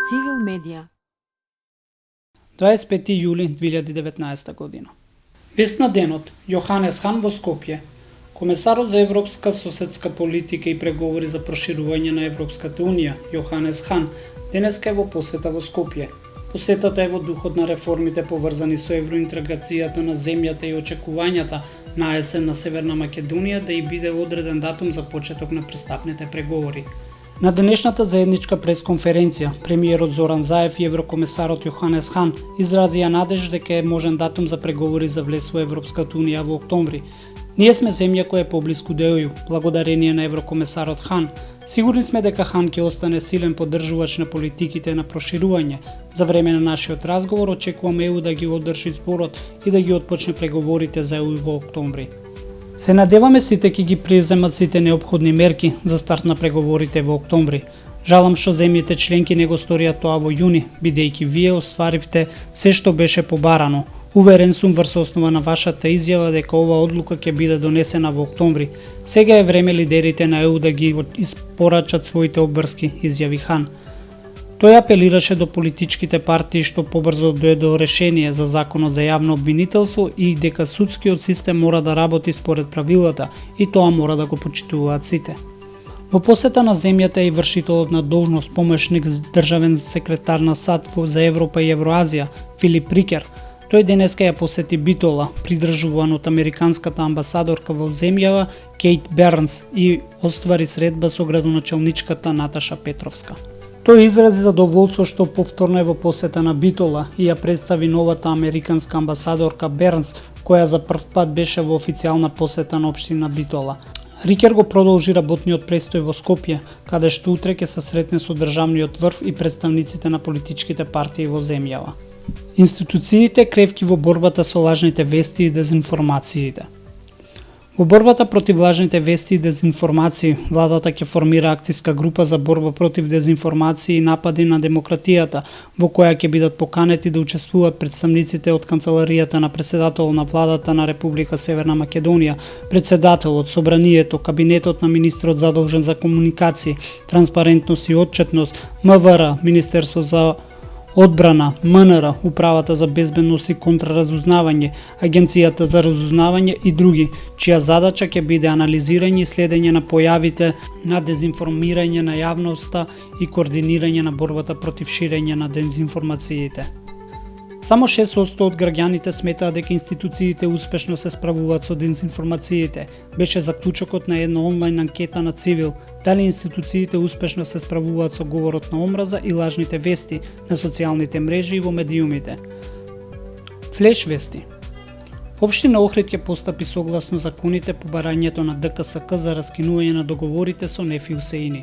Цивил медија. 25 јули 2019 година. Вест на денот, Јоханес Хан во Скопје. Комесарот за европска соседска политика и преговори за проширување на Европската унија, Јоханес Хан, денеска е во посета во Скопје. Посетата е во духот на реформите поврзани со евроинтеграцијата на земјата и очекувањата на есен на Северна Македонија да и биде одреден датум за почеток на пристапните преговори. На денешната заедничка пресконференција, премиерот Зоран Заев и еврокомесарот Јоханес Хан изразија надеж дека е можен датум за преговори за влез во Европската унија во октомври. Ние сме земја која е поблиску до ЕУ, благодарение на еврокомесарот Хан. Сигурни сме дека Хан ќе остане силен поддржувач на политиките на проширување. За време на нашиот разговор очекуваме ЕУ да ги одржи зборот и да ги отпочне преговорите за ЕУ во октомври. Се надеваме сите ќе ги преземат сите неопходни мерки за старт на преговорите во октомври. Жалам што земјите членки не го сторија тоа во јуни, бидејќи вие остваривте се што беше побарано. Уверен сум врз основа на вашата изјава дека оваа одлука ќе биде донесена во октомври. Сега е време лидерите на ЕУ да ги испорачат своите обврски, изјави Хан. Тој апелираше до политичките партии што побрзо дое до решение за законот за јавно обвинителство и дека судскиот систем мора да работи според правилата и тоа мора да го почитуваат сите. Во посета на земјата е и вршителот на должност помошник државен секретар на САД за Европа и Евроазија, Филип Рикер. Тој денеска ја посети Битола, придржуван од американската амбасадорка во земјава Кейт Бернс и оствари средба со градоначалничката Наташа Петровска. Тој изрази задоволство што повторно е во посета на Битола и ја представи новата американска амбасадорка Бернс, која за прв пат беше во официјална посета на општина Битола. Рикер го продолжи работниот престој во Скопје, каде што утре ќе се сретне со државниот врв и представниците на политичките партии во земјава. Институциите кревки во борбата со лажните вести и дезинформациите. Во борбата против лажните вести и дезинформации, владата ќе формира акциска група за борба против дезинформации и напади на демократијата, во која ќе бидат поканети да учествуваат представниците од канцеларијата на председател на владата на Република Северна Македонија, председателот, собранието, кабинетот на министрот задолжен за комуникации, транспарентност и отчетност, МВР, Министерство за Одбрана, МНР, Управата за безбедност и контраразузнавање, Агенцијата за разузнавање и други, чија задача ќе биде анализирање и следење на појавите на дезинформирање на јавноста и координирање на борбата против ширење на дезинформациите. Само 6% од граѓаните сметаат дека институциите успешно се справуваат со дезинформациите. Беше заклучокот на една онлайн анкета на Цивил, дали институциите успешно се справуваат со говорот на омраза и лажните вести на социјалните мрежи и во медиумите. Флеш вести. Општина Охрид ќе постапи согласно законите по барањето на ДКСК за раскинување на договорите со Нефи Усеини.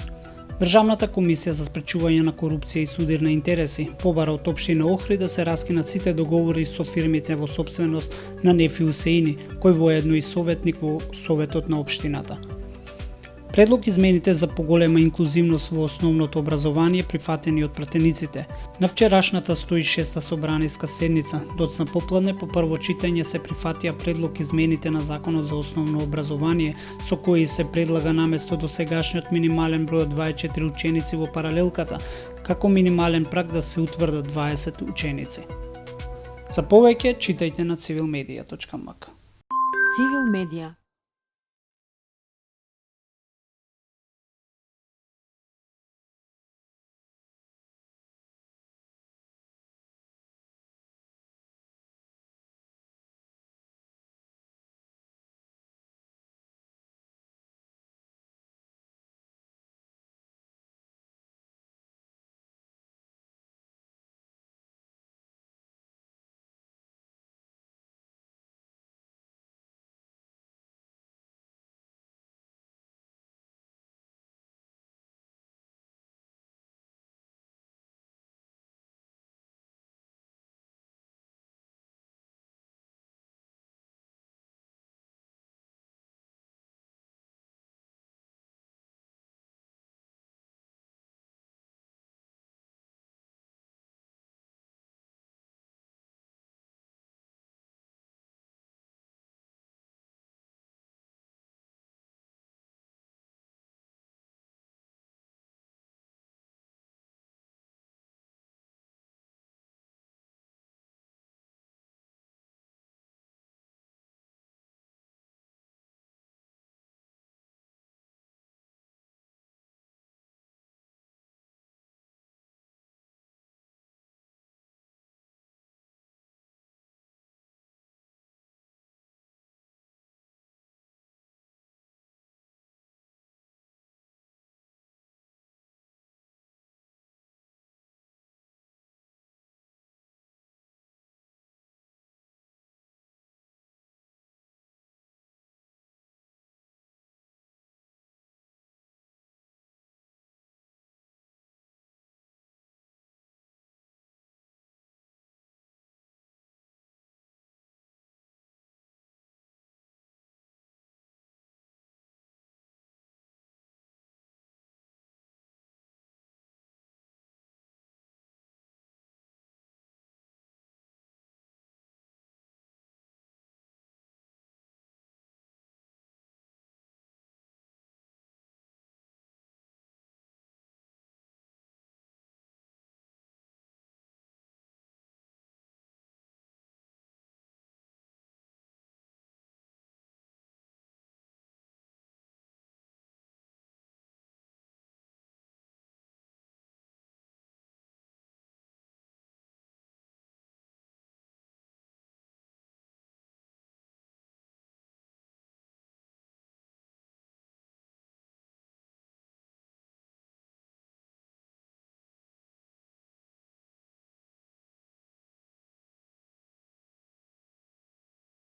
Државната комисија за спречување на корупција и судир на интереси побара од општина Охрид да се раскинат сите договори со фирмите во сопственост на Нефи Усеини, кој воедно и советник во советот на општината. Предлог измените за поголема инклузивност во основното образование прифатени од пратениците. На вчерашната 106-та собраниска седница, доцна попладне по прво читање се прифатија предлог измените на Законот за основно образование, со кои се предлага наместо досегашниот минимален број од 24 ученици во паралелката, како минимален праг да се утврдат 20 ученици. За повеќе читајте на civilmedia.mk. Цивил медија.